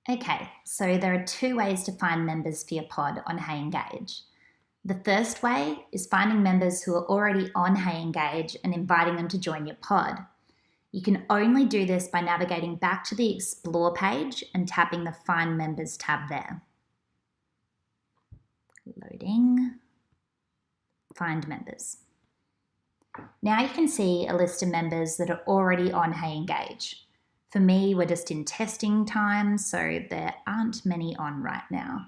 Okay, so there are two ways to find members for your pod on Hey Engage. The first way is finding members who are already on Hey Engage and inviting them to join your pod. You can only do this by navigating back to the Explore page and tapping the Find Members tab there. Loading. Find Members. Now you can see a list of members that are already on Hey Engage. For me, we're just in testing time, so there aren't many on right now.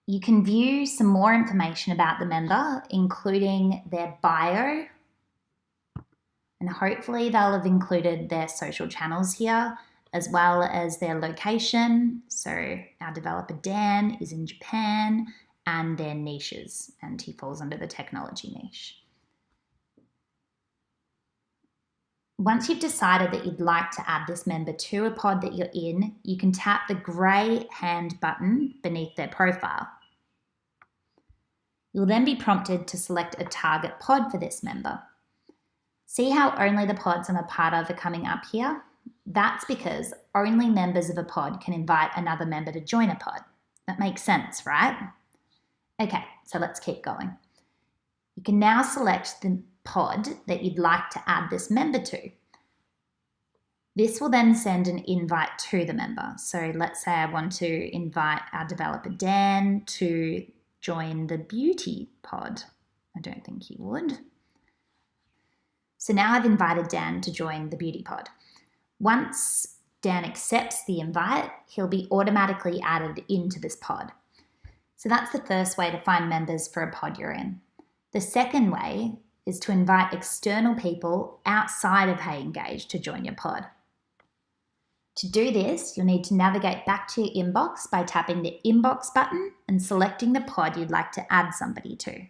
You can view some more information about the member, including their bio, and hopefully they'll have included their social channels here, as well as their location. So our developer Dan is in Japan, and their niches, and he falls under the technology niche. Once you've decided that you'd like to add this member to a pod that you're in, you can tap the grey hand button beneath their profile. You'll then be prompted to select a target pod for this member. See how only the pods I'm a part of are coming up here? That's because only members of a pod can invite another member to join a pod. That makes sense, right? Okay, so let's keep going. You can now select the pod that you'd like to add this member to. This will then send an invite to the member. So let's say I want to invite our developer Dan to join the beauty pod. I don't think he would. So now I've invited Dan to join the beauty pod. Once Dan accepts the invite, he'll be automatically added into this pod. So that's the first way to find members for a pod you're in. The second way is to invite external people outside of Hey Engage to join your pod. To do this, you'll need to navigate back to your inbox by tapping the inbox button and selecting the pod you'd like to add somebody to.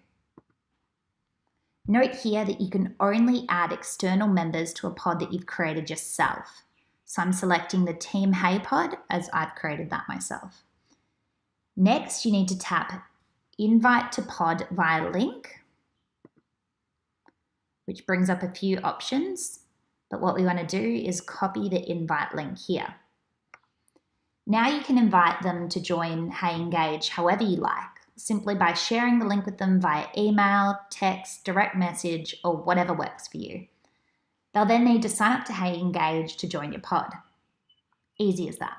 Note here that you can only add external members to a pod that you've created yourself. So I'm selecting the Team Hey pod as I've created that myself. Next, you need to tap Invite to Pod via link, which brings up a few options, but what we want to do is copy the invite link here. Now you can invite them to join Hey Engage however you like, simply by sharing the link with them via email, text, direct message, or whatever works for you. They'll then need to sign up to Hey Engage to join your pod. Easy as that.